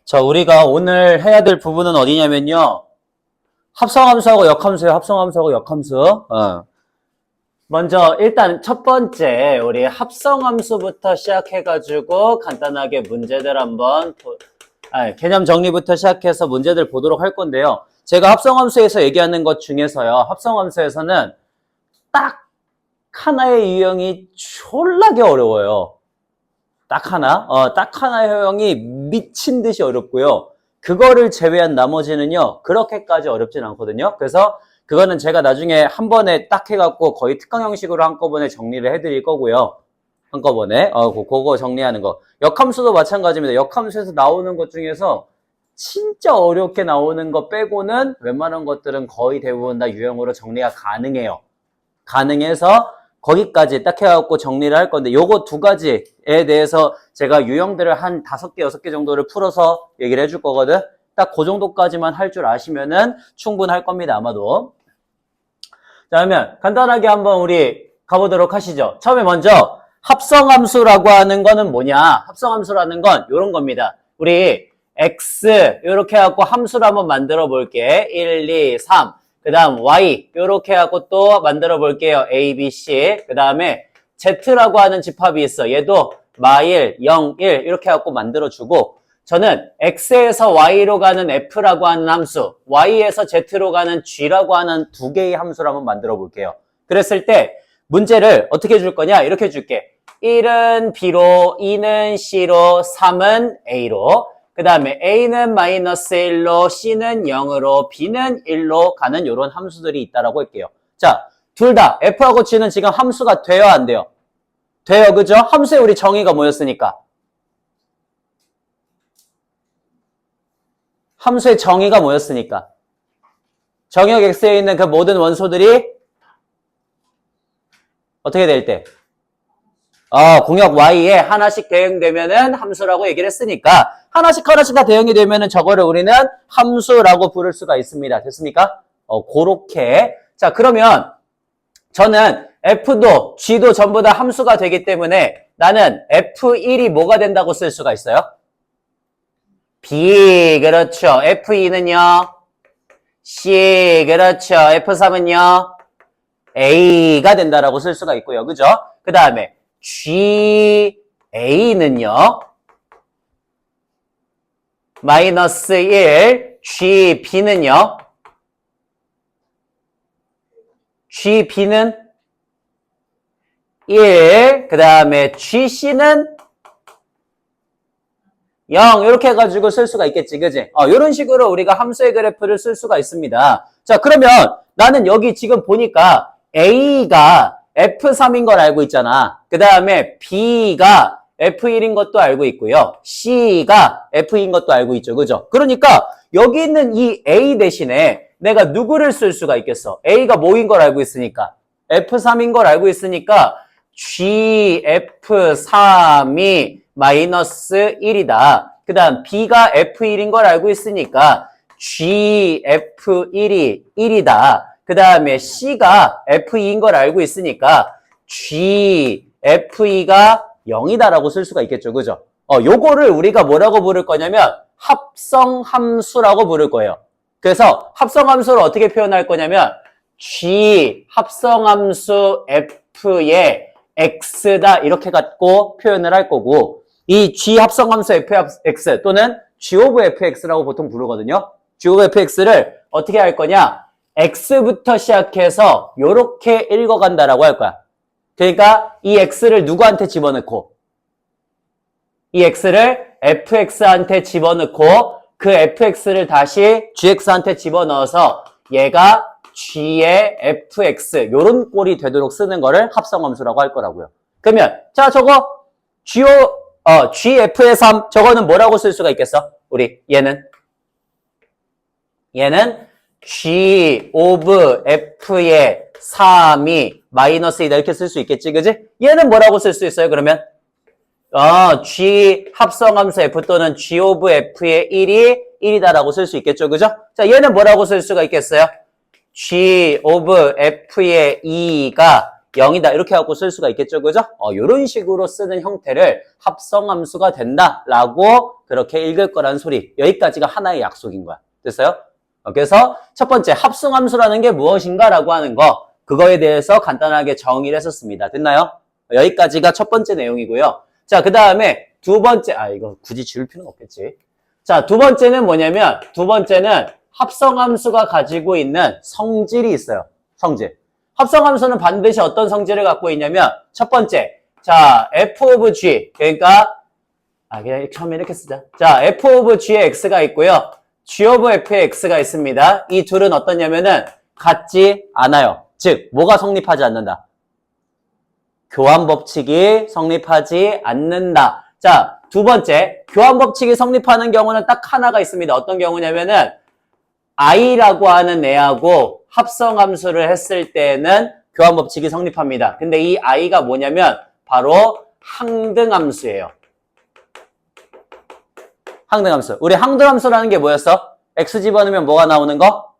자, 우리가 오늘 해야 될 부분은 어디냐면요. 합성함수하고 역함수예요. 합성함수하고 역함수. 먼저 일단 첫 번째 우리 합성함수부터 시작해가지고 간단하게 문제들 한번 개념 정리부터 시작해서 문제들 보도록 할 건데요. 제가 합성함수에서 얘기하는 것 중에서요. 합성함수에서는 딱 하나의 유형이 졸라게 어려워요. 딱 하나? 딱 하나의 유형이 미친 듯이 어렵고요. 그거를 제외한 나머지는요, 그렇게까지 어렵진 않거든요. 그래서 그거는 제가 나중에 한 번에 딱 해갖고 거의 특강 형식으로 한꺼번에 정리를 해드릴 거고요. 한꺼번에. 그거 정리하는 거. 역함수도 마찬가지입니다. 역함수에서 나오는 것 중에서 진짜 어렵게 나오는 거 빼고는 웬만한 것들은 거의 대부분 다 유형으로 정리가 가능해요. 가능해서 거기까지 딱 해갖고 정리를 할 건데 요거 두 가지에 대해서 제가 유형들을 한 5개, 6개 정도를 풀어서 얘기를 해줄 거거든. 딱 그 정도까지만 할 줄 아시면은 충분할 겁니다, 아마도. 자, 그러면 간단하게 한번 우리 가보도록 하시죠. 처음에 먼저 합성함수라고 하는 거는 뭐냐? 합성함수라는 건 요런 겁니다. 우리 x 요렇게 해갖고 함수를 한번 만들어 볼게. 1, 2, 3. 그 다음 y 요렇게 하고 또 만들어 볼게요. a, b, c. 그 다음에 z라고 하는 집합이 있어. 얘도 마일, 0, 1 이렇게 하고 만들어주고 저는 x에서 y로 가는 f라고 하는 함수, y에서 z로 가는 g라고 하는 두 개의 함수를 한번 만들어 볼게요. 그랬을 때 문제를 어떻게 줄 거냐? 이렇게 줄게. 1은 b로, 2는 c로, 3은 a로 그 다음에 a는 마이너스 1로, c는 0으로, b는 1로 가는 이런 함수들이 있다라고 할게요. 자, 둘 다 f하고 g는 지금 함수가 돼요, 안 돼요? 돼요, 그죠? 함수의 우리 정의가 뭐였으니까? 함수의 정의가 뭐였으니까? 정역 x에 있는 그 모든 원소들이 어떻게 될 때? 공역 y에 하나씩 대응되면은 함수라고 얘기를 했으니까 하나씩 다 대응이 되면은 저거를 우리는 함수라고 부를 수가 있습니다. 됐습니까? 그렇게. 자, 그러면 저는 f도 g도 전부 다 함수가 되기 때문에 나는 f1이 뭐가 된다고 쓸 수가 있어요? b, 그렇죠. f2는요? c, 그렇죠. f3은요? a가 된다라고 쓸 수가 있고요. 그죠? 그 다음에 GA는요, 마이너스 1, GB는요, GB는 1, 그 다음에 GC는 0, 이렇게 해가지고 쓸 수가 있겠지, 그지? 이런 식으로 우리가 함수의 그래프를 쓸 수가 있습니다. 자, 그러면 나는 여기 지금 보니까 A가 F3인 걸 알고 있잖아. 그 다음에 B가 F1인 것도 알고 있고요. C가 F인 것도 알고 있죠. 그죠? 그러니까 여기 있는 이 A 대신에 내가 누구를 쓸 수가 있겠어? A가 뭐인 걸 알고 있으니까. F3인 걸 알고 있으니까 GF3이 마이너스 1이다. 그 다음 B가 F1인 걸 알고 있으니까 GF1이 1이다. 그 다음에 C가 F2인 걸 알고 있으니까 GF2가 0이다라고 쓸 수가 있겠죠. 그죠? 요거를 우리가 뭐라고 부를 거냐면 합성함수라고 부를 거예요. 그래서 합성함수를 어떻게 표현할 거냐면 G 합성함수 F의 X다 이렇게 갖고 표현을 할 거고 이 G 합성함수 Fx 또는 G of Fx라고 보통 부르거든요. G of Fx를 어떻게 할 거냐? X부터 시작해서 요렇게 읽어간다라고 할 거야. 그러니까 이 X를 누구한테 집어넣고 이 X를 Fx한테 집어넣고 그 Fx를 다시 Gx한테 집어넣어서 얘가 G의 Fx 요런 꼴이 되도록 쓰는 거를 합성함수라고 할 거라고요. 그러면 자 저거 GF의 3 저거는 뭐라고 쓸 수가 있겠어? 우리 얘는 G of F의 3이 마이너스 2다 이렇게 쓸 수 있겠지, 그지? 얘는 뭐라고 쓸 수 있어요, 그러면? G 합성함수 F 또는 G of F의 1이 1이다라고 쓸 수 있겠죠, 그죠? 자, 얘는 뭐라고 쓸 수가 있겠어요? G of F의 2가 0이다. 이렇게 갖고 쓸 수가 있겠죠. 그죠? 요런 식으로 쓰는 형태를 합성함수가 된다라고 그렇게 읽을 거란 소리. 여기까지가 하나의 약속인 거야. 됐어요? 그래서 첫 번째 합성함수라는 게 무엇인가라고 하는 거. 그거에 대해서 간단하게 정의를 했었습니다. 됐나요? 여기까지가 첫 번째 내용이고요. 자, 그 다음에 두 번째, 이거 굳이 지울 필요는 없겠지. 자, 두 번째는 뭐냐면, 두 번째는 합성함수가 가지고 있는 성질이 있어요. 성질. 합성함수는 반드시 어떤 성질을 갖고 있냐면, 첫 번째, 자, f of g. 그러니까, 그냥 처음에 이렇게 쓰자. 자, f of g의 x가 있고요. g of f의 x가 있습니다. 이 둘은 어떠냐면은, 같지 않아요. 즉, 뭐가 성립하지 않는다? 교환법칙이 성립하지 않는다. 자, 두 번째, 교환법칙이 성립하는 경우는 딱 하나가 있습니다. 어떤 경우냐면은 i라고 하는 애하고 합성함수를 했을 때는 교환법칙이 성립합니다. 근데 이 i가 뭐냐면 바로 항등함수예요. 항등함수. 우리 항등함수라는 게 뭐였어? x 집어넣으면 뭐가 나오는 거?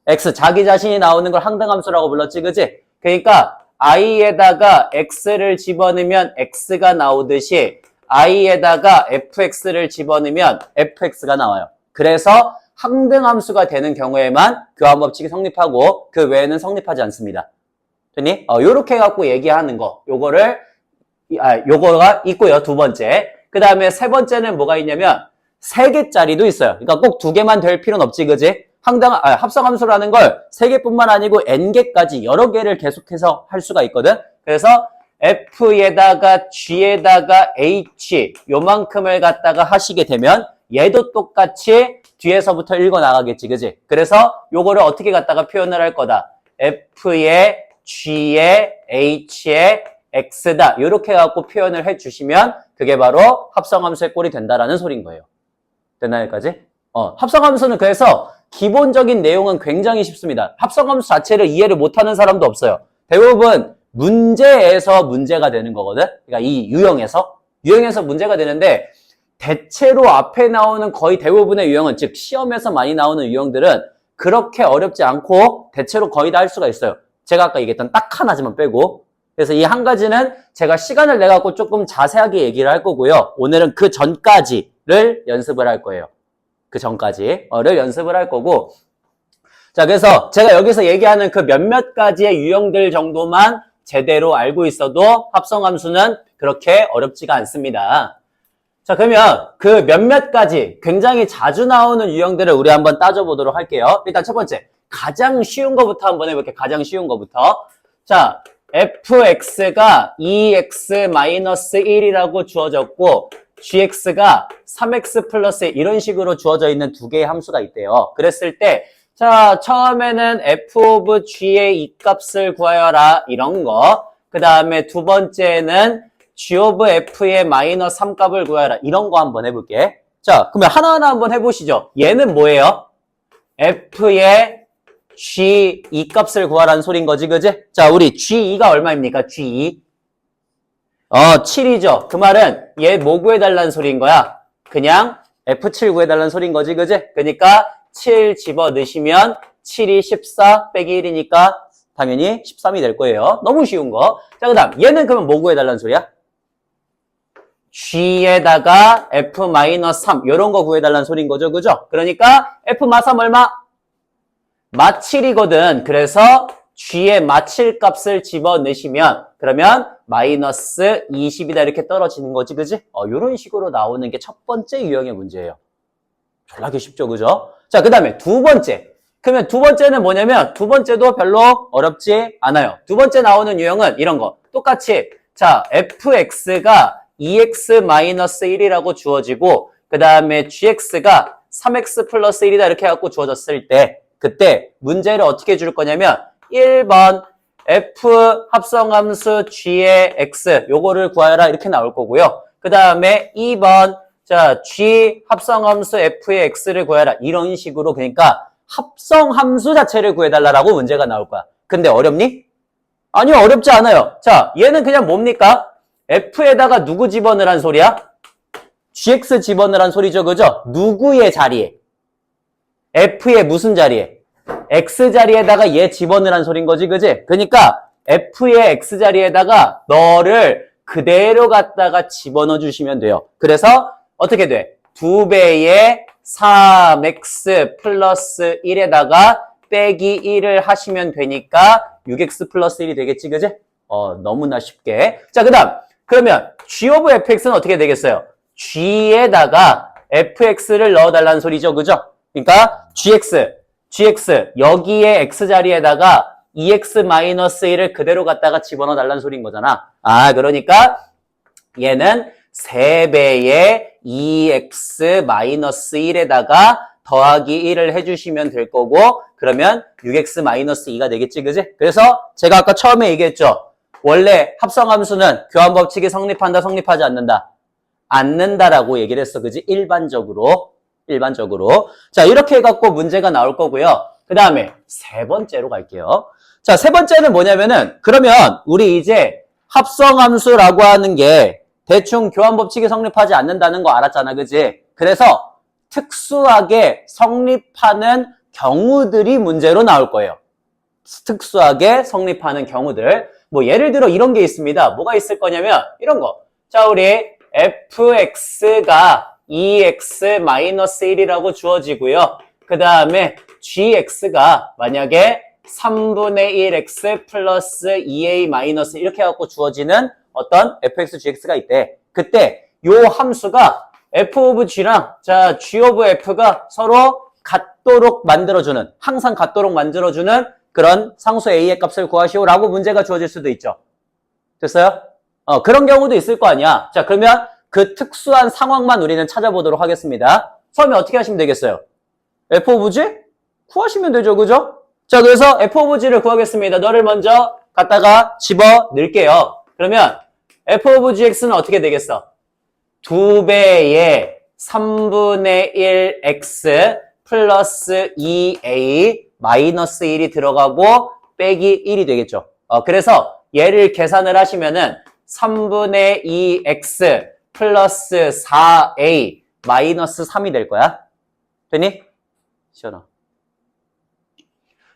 x, 자기 자신이 나오는 걸 항등함수라고 불렀지, 그지? 그러니까 i에다가 x를 집어넣으면 x가 나오듯이 i에다가 fx를 집어넣으면 fx가 나와요. 그래서 항등함수가 되는 경우에만 교환법칙이 성립하고 그 외에는 성립하지 않습니다. 됐니? 요렇게 갖고 얘기하는 거. 요거가 있고요. 두 번째. 그 다음에 세 번째는 뭐가 있냐면 3개짜리도 있어요. 그러니까 꼭 2개만 될 필요는 없지, 그지? 합성함수라는 걸 3개뿐만 아니고 n개까지 여러 개를 계속해서 할 수가 있거든. 그래서 f에다가 g에다가 h 요만큼을 갖다가 하시게 되면 얘도 똑같이 뒤에서부터 읽어 나가겠지, 그지? 그래서 요거를 어떻게 갖다가 표현을 할 거다. f에 g에 h에 x다. 요렇게 갖고 표현을 해주시면 그게 바로 합성함수의 꼴이 된다라는 소린 거예요. 됐나요, 여기까지? 합성함수는 그래서 기본적인 내용은 굉장히 쉽습니다. 합성함수 자체를 이해를 못하는 사람도 없어요. 대부분 문제에서 문제가 되는 거거든. 그러니까 이 유형에서 문제가 되는데 대체로 앞에 나오는 거의 대부분의 유형은 즉 시험에서 많이 나오는 유형들은 그렇게 어렵지 않고 대체로 거의 다 할 수가 있어요. 제가 아까 얘기했던 딱 하나지만 빼고. 그래서 이 한 가지는 제가 시간을 내 갖고 조금 자세하게 얘기를 할 거고요. 오늘은 그 전까지를 연습을 할 거예요. 그 전까지를 연습을 할 거고. 자, 그래서 제가 여기서 얘기하는 그 몇몇 가지의 유형들 정도만 제대로 알고 있어도 합성함수는 그렇게 어렵지가 않습니다. 자, 그러면 그 몇몇 가지 굉장히 자주 나오는 유형들을 우리 한번 따져보도록 할게요. 일단 첫 번째, 가장 쉬운 거부터 한번 해볼게요. 가장 쉬운 거부터. 자, fx가 2x-1이라고 주어졌고 gx가 3x 플러스 이런 식으로 주어져 있는 두 개의 함수가 있대요. 그랬을 때 자, 처음에는 f of g의 이 값을 구하여라 이런 거. 그 다음에 두 번째는 g of f의 마이너스 3값을 구하여라 이런 거 한번 해볼게. 자, 그러면 하나하나 한번 해보시죠. 얘는 뭐예요? f의 g 이 값을 구하라는 소린 거지, 그지? 자, 우리 g2가 얼마입니까? g2 7이죠. 그 말은 얘 뭐 구해달라는 소리인 거야? 그냥 F7 구해달라는 소리인 거지, 그지? 그러니까 7 집어넣으시면 7이 14 빼기 1이니까 당연히 13이 될 거예요. 너무 쉬운 거. 자, 그 다음 얘는 그러면 뭐 구해달라는 소리야? G에다가 F-3 이런 거 구해달라는 소리인 거죠, 그죠? 그러니까 F-3 얼마? 마7이거든. 그래서 G의 마7 값을 집어넣으시면 그러면 마이너스 20이다 이렇게 떨어지는 거지, 그지? 요런 식으로 나오는 게 첫 번째 유형의 문제예요. 졸라게 쉽죠, 그죠? 자, 그 다음에 두 번째. 그러면 두 번째는 뭐냐면 두 번째도 별로 어렵지 않아요. 두 번째 나오는 유형은 이런 거. 똑같이 자, fx가 2x-1이라고 주어지고 그 다음에 gx가 3x 플러스 1이다 이렇게 해갖고 주어졌을 때 그때 문제를 어떻게 줄 거냐면 1번 f 합성함수 g의 x 요거를 구하여라 이렇게 나올 거고요. 그 다음에 2번 자 g 합성함수 f의 x를 구하여라 이런 식으로 그러니까 합성함수 자체를 구해달라고 문제가 나올 거야. 근데 어렵니? 아니요, 어렵지 않아요. 자, 얘는 그냥 뭡니까? f에다가 누구 집어넣으란 소리야? gx 집어넣으란 소리죠, 그죠? 누구의 자리에? f의 무슨 자리에? x 자리에다가 얘 집어넣으란 소린 거지, 그지? 그러니까 f의 x자리에다가 너를 그대로 갖다가 집어넣어 주시면 돼요. 그래서 어떻게 돼? 2배의 3x 플러스 1에다가 빼기 1을 하시면 되니까 6x 플러스 1이 되겠지, 그지? 너무나 쉽게. 자, 그 다음. 그러면 g of fx는 어떻게 되겠어요? g에다가 fx를 넣어달라는 소리죠, 그죠? 그러니까 gx, 여기에 x자리에다가 2x-1을 그대로 갖다가 집어넣어 달라는 소리인 거잖아. 그러니까 얘는 3배의 2x-1에다가 더하기 1을 해주시면 될 거고, 그러면 6x-2가 되겠지, 그지? 그래서 제가 아까 처음에 얘기했죠. 원래 합성함수는 교환법칙이 성립한다, 성립하지 않는다? 않는다라고 얘기를 했어, 그지? 일반적으로. 자, 이렇게 해갖고 문제가 나올 거고요. 그 다음에 세 번째로 갈게요. 자, 세 번째는 뭐냐면은, 그러면 우리 이제 합성함수라고 하는 게 대충 교환법칙이 성립하지 않는다는 거 알았잖아, 그지? 그래서 특수하게 성립하는 경우들이 문제로 나올 거예요. 특수하게 성립하는 경우들. 뭐 예를 들어 이런 게 있습니다. 뭐가 있을 거냐면 이런 거. 자, 우리 fx가 2x-1이라고 주어지고요. 그 다음에 gx가 만약에 3분의 1x 플러스 2a-1 이렇게 해갖고 주어지는 어떤 fx, gx가 있대. 그때 요 함수가 f of g랑 자 g of f가 서로 같도록 만들어주는, 항상 같도록 만들어주는 그런 상수 a의 값을 구하시오라고 문제가 주어질 수도 있죠. 됐어요? 그런 경우도 있을 거 아니야. 자, 그러면 그 특수한 상황만 우리는 찾아보도록 하겠습니다. 처음에 어떻게 하시면 되겠어요? f of g? 구하시면 되죠, 그죠? 자, 그래서 f of g를 구하겠습니다. 너를 먼저 갖다가 집어 넣을게요. 그러면 f of gx는 어떻게 되겠어? 2배의 3분의 1x 플러스 2a 마이너스 1이 들어가고 빼기 1이 되겠죠. 그래서 얘를 계산을 하시면은 3분의 2x 플러스 4a 마이너스 3이 될 거야. 되니? 시원아.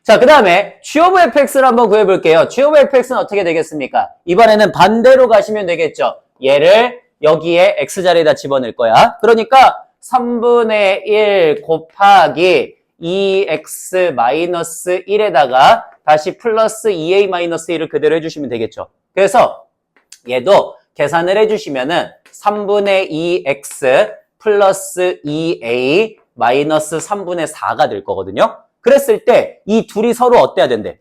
자, 그 다음에 g of fx를 한번 구해볼게요. g of fx는 어떻게 되겠습니까? 이번에는 반대로 가시면 되겠죠. 얘를 여기에 x자리에다 집어넣을 거야. 그러니까 3분의 1 곱하기 2x-1에다가 다시 플러스 2a-1을 그대로 해주시면 되겠죠. 그래서 얘도 계산을 해주시면은 3분의 2x 플러스 2a 마이너스 3분의 4가 될 거거든요. 그랬을 때 이 둘이 서로 어때야 된대?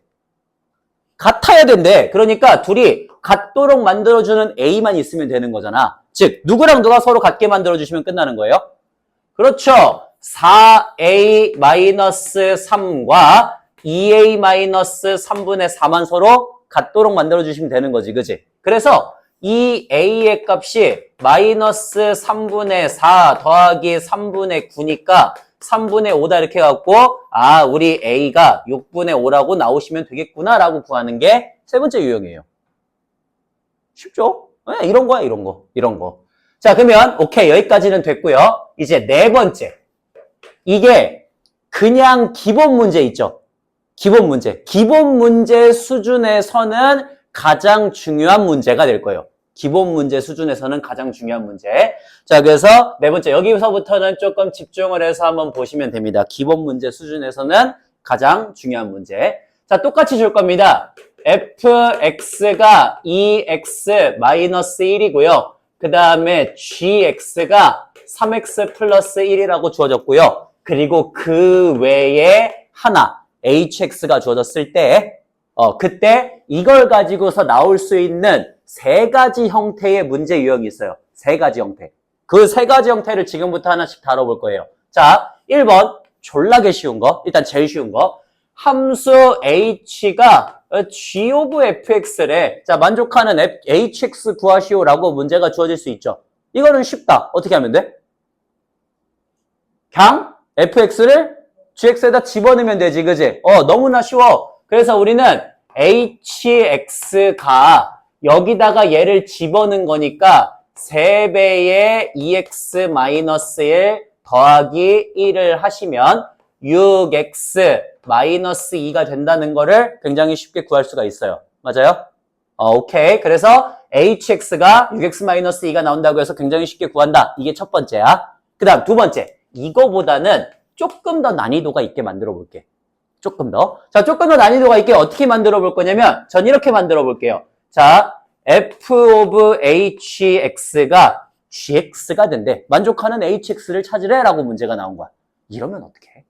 같아야 된대. 그러니까 둘이 같도록 만들어주는 a만 있으면 되는 거잖아. 즉 누구랑 누가 서로 같게 만들어주시면 끝나는 거예요? 그렇죠. 4a-3과 2a-3분의 4만 서로 같도록 만들어주시면 되는 거지, 그지? 그래서 이 a의 값이 마이너스 3분의 4 더하기 3분의 9니까 3분의 5다 이렇게 해갖고 우리 a가 6분의 5라고 나오시면 되겠구나 라고 구하는 게 세 번째 유형이에요. 쉽죠? 네, 이런 거야, 이런 거. 자, 그러면 오케이, 여기까지는 됐고요. 이제 네 번째. 이게 그냥 기본 문제 있죠? 기본 문제 수준에서는 가장 중요한 문제가 될 거예요. 기본 문제 수준에서는 가장 중요한 문제. 자, 그래서 네 번째, 여기서부터는 조금 집중을 해서 한번 보시면 됩니다. 기본 문제 수준에서는 가장 중요한 문제. 자, 똑같이 줄 겁니다. fx가 2x-1이고요. 그 다음에 gx가 3x 플러스 1이라고 주어졌고요. 그리고 그 외에 하나, hx가 주어졌을 때, 그때 이걸 가지고서 나올 수 있는 세 가지 형태의 문제 유형이 있어요. 세 가지 형태. 그 세 가지 형태를 지금부터 하나씩 다뤄볼 거예요. 자, 1번, 졸라게 쉬운 거. 일단 제일 쉬운 거. 함수 h가 g of fx래. 자, 만족하는 hx 구하시오라고 문제가 주어질 수 있죠. 이거는 쉽다. 어떻게 하면 돼? 그냥 fx를 gx에다 집어넣으면 되지, 그지? 너무나 쉬워. 그래서 우리는 hx가 여기다가 얘를 집어넣은 거니까 3배의 2x-1 더하기 1을 하시면 6x-2가 된다는 거를 굉장히 쉽게 구할 수가 있어요. 맞아요? 오케이. 그래서 hx가 6x-2가 나온다고 해서 굉장히 쉽게 구한다. 이게 첫 번째야. 그 다음 두 번째. 이거보다는 조금 더 난이도가 있게 만들어 볼게. 조금 더. 자, 조금 더 난이도가 있게 어떻게 만들어 볼 거냐면, 전 이렇게 만들어 볼게요. 자, f of hx가 gx가 된대. 만족하는 hx를 찾으래. 라고 문제가 나온 거야. 이러면 어떻게 해?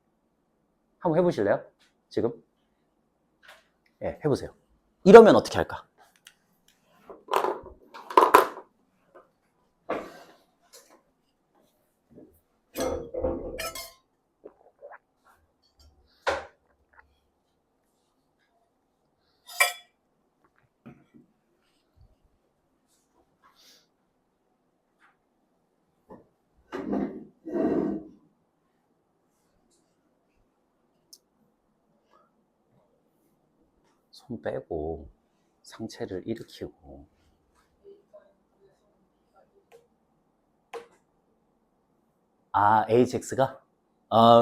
한번 해보실래요? 지금? 예, 해보세요. 이러면 어떻게 할까? 손 빼고 상체를 일으키고 hx가?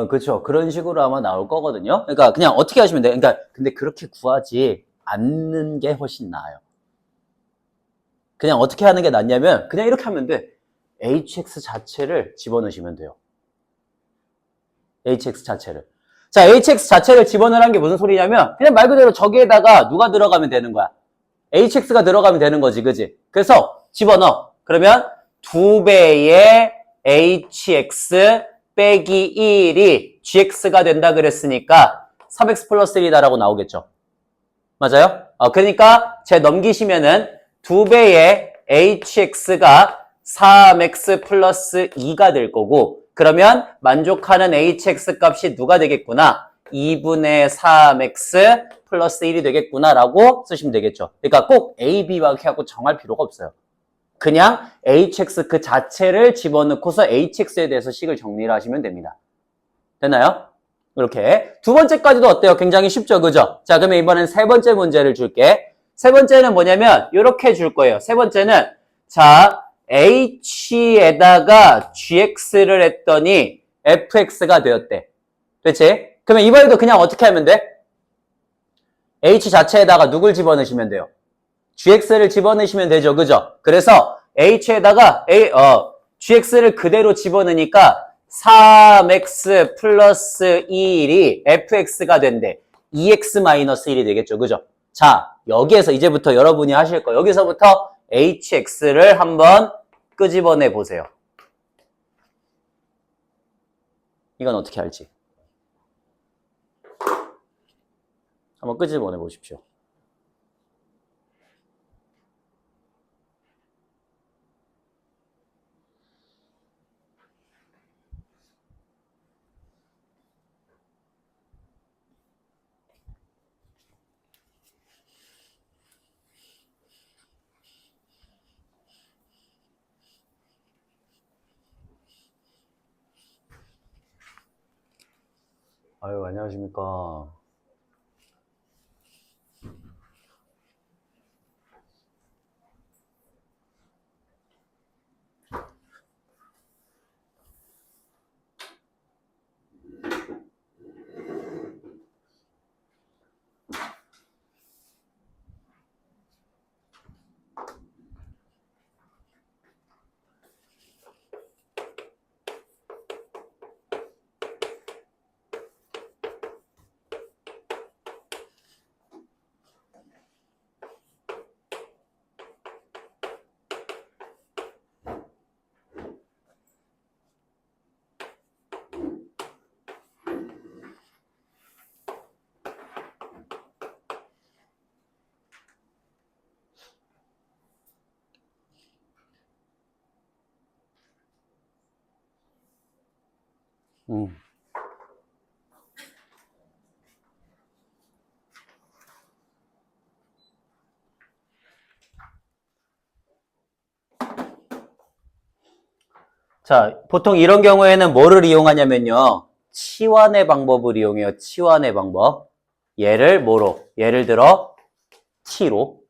그렇죠. 그런 식으로 아마 나올 거거든요. 그러니까 그냥 어떻게 하시면 돼요? 그러니까 근데 그렇게 구하지 않는 게 훨씬 나아요. 그냥 어떻게 하는 게 낫냐면 그냥 이렇게 하면 돼. hx 자체를 집어넣으시면 돼요. hx 자체를. 자, hx 자체를 집어넣으라는 게 무슨 소리냐면 그냥 말 그대로 저기에다가 누가 들어가면 되는 거야. hx가 들어가면 되는 거지, 그지? 그래서 집어넣어. 그러면 2배의 hx 빼기 1이 gx가 된다 그랬으니까 3x 플러스 1이다라고 나오겠죠. 맞아요? 그러니까 제 넘기시면은 2배의 hx가 3x 플러스 2가 될 거고 그러면 만족하는 hx 값이 누가 되겠구나? 2분의 3x 플러스 1이 되겠구나 라고 쓰시면 되겠죠. 그러니까 꼭 a, b 막 하고 정할 필요가 없어요. 그냥 hx 그 자체를 집어넣고서 hx에 대해서 식을 정리를 하시면 됩니다. 됐나요? 이렇게. 두 번째까지도 어때요? 굉장히 쉽죠, 그죠? 자, 그러면 이번엔 세 번째 문제를 줄게. 세 번째는 뭐냐면 이렇게 줄 거예요. 세 번째는 자, h에다가 gx를 했더니 fx가 되었대. 됐지? 그러면 이번에도 그냥 어떻게 하면 돼? h 자체에다가 누굴 집어넣으시면 돼요? gx를 집어넣으시면 되죠. 그죠? 그래서 h에다가 gx를 그대로 집어넣으니까 3x 플러스 1이 fx가 된대. 2x 마이너스 1이 되겠죠. 그죠? 자, 여기에서 이제부터 여러분이 하실 거. 여기서부터 hx를 한번 끄집어내 보세요. 이건 어떻게 할지. 한번 끄집어내 보십시오. 아유, 안녕하십니까. 자, 보통 이런 경우에는 뭐를 이용하냐면요. 치환의 방법을 이용해요. 치환의 방법. 얘를 뭐로? 예를 들어 t로.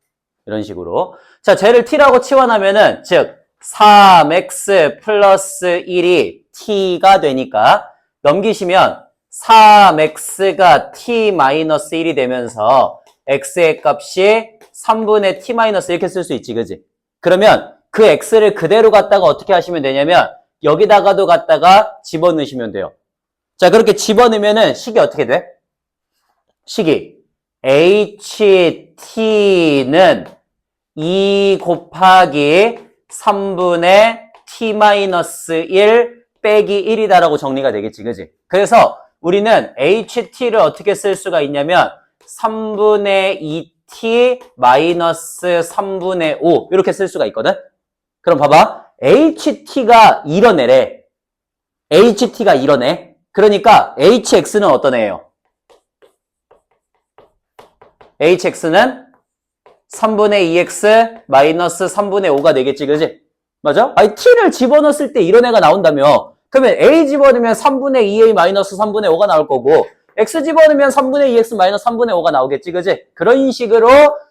이런 식으로. 자, 쟤를 t라고 치환하면은 즉 3x 플러스 1이 t가 되니까 넘기시면 3x가 t 마이너스 1이 되면서 x의 값이 3분의 t-, 이렇게 쓸 수 있지, 그지? 그러면 그 x를 그대로 갖다가 어떻게 하시면 되냐면 여기다가도 갖다가 집어넣으시면 돼요. 자, 그렇게 집어넣으면은 식이 어떻게 돼? 식이 ht는 2 곱하기 3분의 t-1 빼기 1이다라고 정리가 되겠지, 그지? 그래서 우리는 ht를 어떻게 쓸 수가 있냐면 3분의 2t 마이너스 3분의 5 이렇게 쓸 수가 있거든? 그럼 봐봐. ht가 이런 애래. ht가 이런 애. 그러니까 hx는 어떤 애예요? hx는 3분의 2x 마이너스 3분의 5가 되겠지, 그지? 맞아? 아니, t를 집어넣었을 때 이런 애가 나온다며. 그러면 a 집어넣으면 3분의 2a 마이너스 3분의 5가 나올 거고 x 집어넣으면 3분의 2x 마이너스 3분의 5가 나오겠지, 그지? 그런 식으로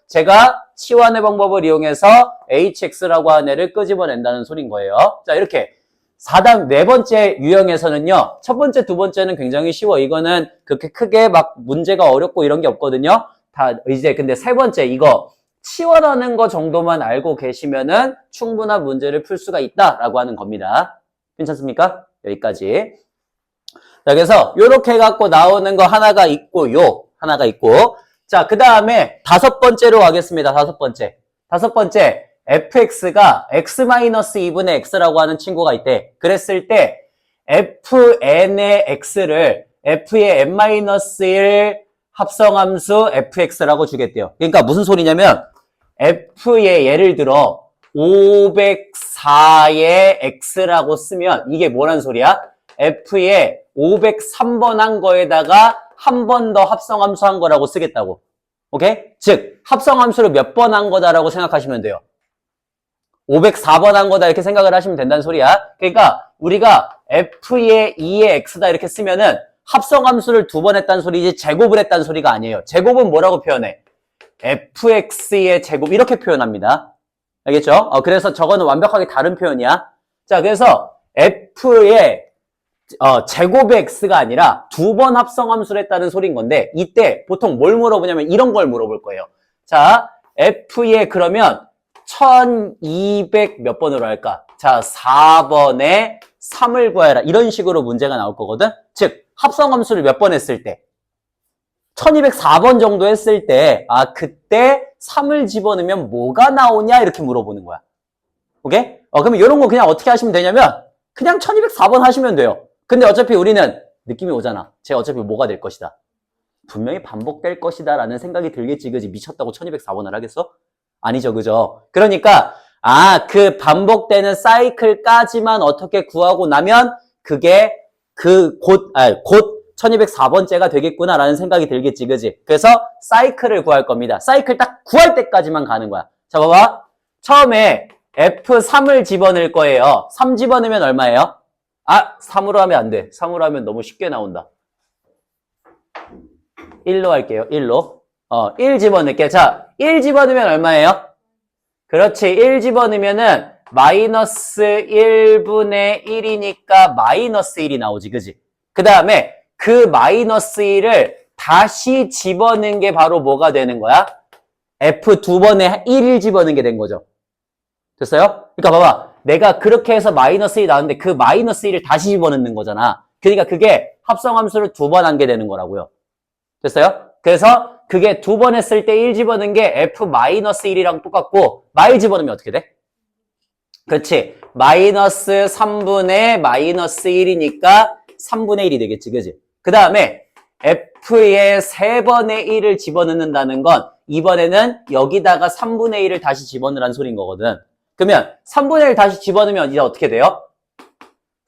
제가 치환의 방법을 이용해서 hx라고 하는 애를 끄집어낸다는 소린 거예요. 자, 이렇게 4단 네 번째 유형에서는요. 첫 번째, 두 번째는 굉장히 쉬워. 이거는 그렇게 크게 막 문제가 어렵고 이런 게 없거든요. 다 이제 근데 세 번째 이거 치환하는 거 정도만 알고 계시면은 충분한 문제를 풀 수가 있다라고 하는 겁니다. 괜찮습니까? 여기까지. 자, 그래서 요렇게 해갖고 나오는 거 하나가 있고요. 하나가 있고. 자, 그 다음에 다섯 번째로 가겠습니다. 다섯 번째. 다섯 번째, fx가 x-2분의 x라고 하는 친구가 있대. 그랬을 때 fn의 x를 f의 n-1 합성함수 fx라고 주겠대요. 그러니까 무슨 소리냐면 f의 예를 들어 504의 x라고 쓰면 이게 뭐란 소리야? f의 503번 한 거에다가 한 번 더 합성함수 한 거라고 쓰겠다고. 오케이? 즉 합성함수를 몇 번 한 거다라고 생각하시면 돼요. 504번 한 거다 이렇게 생각을 하시면 된다는 소리야. 그러니까 우리가 f의 2의 x다 이렇게 쓰면은 합성함수를 두 번 했다는 소리지 제곱을 했다는 소리가 아니에요. 제곱은 뭐라고 표현해? fx의 제곱 이렇게 표현합니다. 알겠죠? 그래서 저거는 완벽하게 다른 표현이야. 자, 그래서 f의 제곱의 x가 아니라 두 번 합성함수를 했다는 소리인 건데 이때 보통 뭘 물어보냐면 이런 걸 물어볼 거예요. 자, f의 그러면 1200 몇 번으로 할까? 자, 4번에 3을 구해라. 이런 식으로 문제가 나올 거거든? 즉, 합성함수를 몇 번 했을 때? 1204번 정도 했을 때, 그때 3을 집어넣으면 뭐가 나오냐? 이렇게 물어보는 거야. 오케이? 그러면 이런 거 그냥 어떻게 하시면 되냐면, 그냥 1204번 하시면 돼요. 근데 어차피 우리는 느낌이 오잖아. 쟤 어차피 뭐가 될 것이다. 분명히 반복될 것이다 라는 생각이 들겠지, 그지? 미쳤다고 1204번을 하겠어? 아니죠, 그죠? 그러니까, 그 반복되는 사이클까지만 어떻게 구하고 나면 그게 곧 1204번째가 되겠구나라는 생각이 들겠지, 그지? 그래서 사이클을 구할 겁니다. 사이클 딱 구할 때까지만 가는 거야. 자, 봐봐. 처음에 F3을 집어넣을 거예요. 3 집어넣으면 얼마예요? 3으로 하면 안 돼. 3으로 하면 너무 쉽게 나온다. 1로 할게요. 1로. 1 집어넣을게요. 자, 1 집어넣으면 얼마예요? 그렇지. 1 집어넣으면은 마이너스 1분의 1이니까 마이너스 1이 나오지, 그지? 그 다음에 그 마이너스 1을 다시 집어넣은 게 바로 뭐가 되는 거야? F 두 번에 1을 집어넣은 게 된 거죠. 됐어요? 그러니까 봐봐. 내가 그렇게 해서 마이너스 1이 나왔는데 그 마이너스 1을 다시 집어넣는 거잖아. 그러니까 그게 합성함수를 두 번 한 게 되는 거라고요. 됐어요? 그래서 그게 두 번 했을 때 1 집어넣은 게 F-1이랑 똑같고 마이 집어넣으면 어떻게 돼? 그렇지. 마이너스 3분의 마이너스 1이니까 3분의 1이 되겠지. 그지? 그 다음에 F의 3번의 1을 집어넣는다는 건 이번에는 여기다가 3분의 1을 다시 집어넣으라는 소리인 거거든. 그러면 3분의 1 다시 집어넣으면 이제 어떻게 돼요?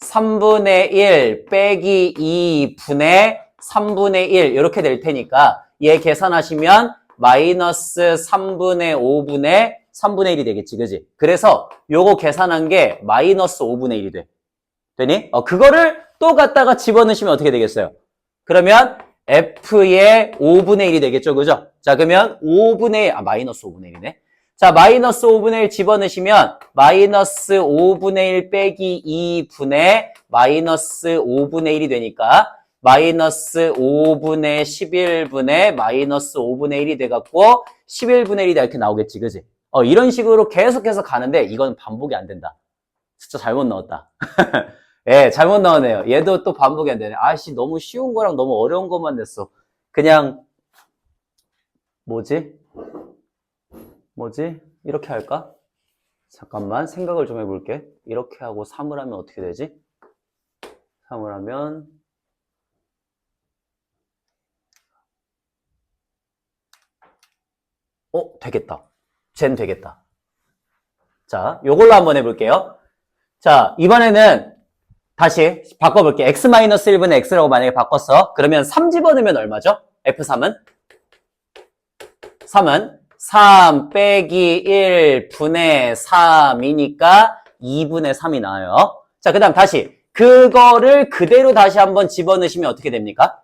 3분의 1 빼기 2분의 3분의 1 이렇게 될 테니까 얘 계산하시면 마이너스 3분의 5분의 3분의 1이 되겠지, 그지? 그래서 요거 계산한 게 마이너스 5분의 1이 돼. 되니? 그거를 또 갖다가 집어넣으시면 어떻게 되겠어요? 그러면 F의 5분의 1이 되겠죠, 그죠? 자, 그러면 5분의 1, 마이너스 5분의 1이네. 자, 마이너스 5분의 1 집어넣으시면 마이너스 5분의 1 빼기 2분의 마이너스 5분의 1이 되니까 마이너스 5분의 11분의 마이너스 5분의 1이 돼갖고 11분의 1이 이렇게 나오겠지, 그지? 이런 식으로 계속해서 가는데 이건 반복이 안 된다. 진짜 잘못 넣었다. 예, 잘못 넣었네요. 얘도 또 반복이 안 되네. 아씨, 너무 쉬운 거랑 너무 어려운 것만 냈어. 그냥 뭐지? 이렇게 할까? 잠깐만 생각을 좀 해볼게. 이렇게 하고 3을 하면 어떻게 되지? 3을 하면 되겠다. 쟨 되겠다. 자, 요걸로 한번 해볼게요. 자, 이번에는 다시 바꿔볼게. x-1분의 x라고 만약에 바꿨어. 그러면 3 집어넣으면 얼마죠? f3은? 3 빼기 1 분의 3이니까 2분의 3이 나와요. 자, 그 다음 다시 그거를 그대로 다시 한번 집어넣으시면 어떻게 됩니까?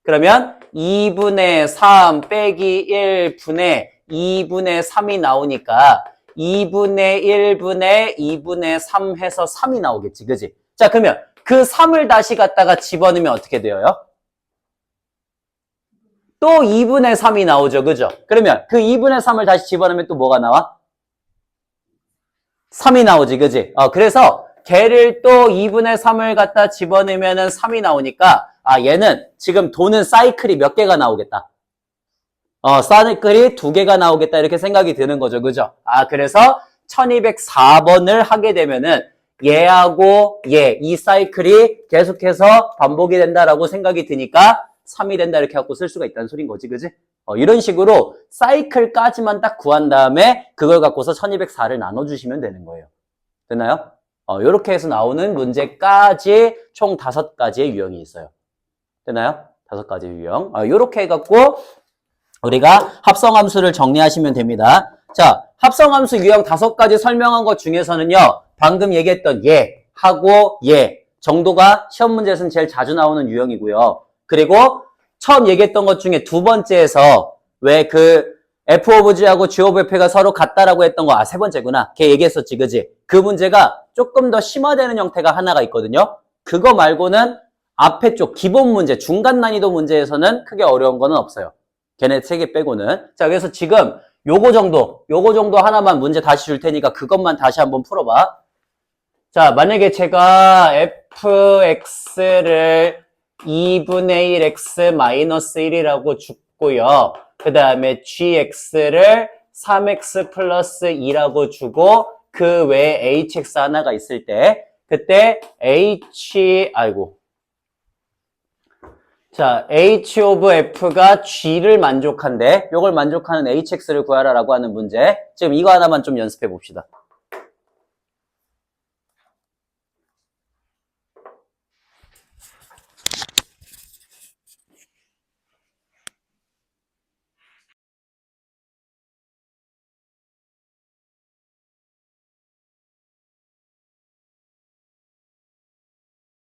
그러면 2분의 3 빼기 1 분의 2분의 3이 나오니까 2분의 1분의 2분의 3 해서 3이 나오겠지, 그지? 자, 그러면 그 3을 다시 갖다가 집어넣으면 어떻게 되어요? 또 2분의 3이 나오죠, 그죠? 그러면 그 2분의 3을 다시 집어넣으면 또 뭐가 나와? 3이 나오지, 그지? 그래서 걔를 또 2분의 3을 갖다 집어넣으면 3이 나오니까 얘는 지금 도는 사이클이 몇 개가 나오겠다. 사이클이 2개가 나오겠다 이렇게 생각이 드는 거죠, 그죠? 그래서 1204번을 하게 되면은 얘하고 얘, 이 사이클이 계속해서 반복이 된다라고 생각이 드니까 3이 된다 이렇게 갖고 쓸 수가 있다는 소린 거지, 그지? 이런 식으로 사이클까지만 딱 구한 다음에 그걸 갖고서 1204를 나눠주시면 되는 거예요. 됐나요? 이렇게 해서 나오는 문제까지 총 5가지의 유형이 있어요. 됐나요? 5가지 유형. 이렇게 해갖고 우리가 합성함수를 정리하시면 됩니다. 자, 합성함수 유형 5가지 설명한 것 중에서는요, 방금 얘기했던 얘하고 얘 정도가 시험 문제에서는 제일 자주 나오는 유형이고요. 그리고 처음 얘기했던 것 중에 두 번째에서 왜 그 f of g하고 g of f가 서로 같다라고 했던 거, 세 번째구나. 걔 얘기했었지, 그지? 그 문제가 조금 더 심화되는 형태가 하나가 있거든요. 그거 말고는 앞에 쪽 기본 문제, 중간 난이도 문제에서는 크게 어려운 거는 없어요. 걔네 3개 빼고는. 자, 그래서 지금 요거 정도 하나만 문제 다시 줄 테니까 그것만 다시 한번 풀어봐. 자, 만약에 제가 fx를 2분의 1x 마이너스 1이라고 줬고요. 그 다음에 gx를 3x 플러스 2라고 주고 그 외에 hx 하나가 있을 때 그때 자, h of f가 g를 만족한대. 요걸 만족하는 hx를 구하라라고 하는 문제. 지금 이거 하나만 좀 연습해 봅시다.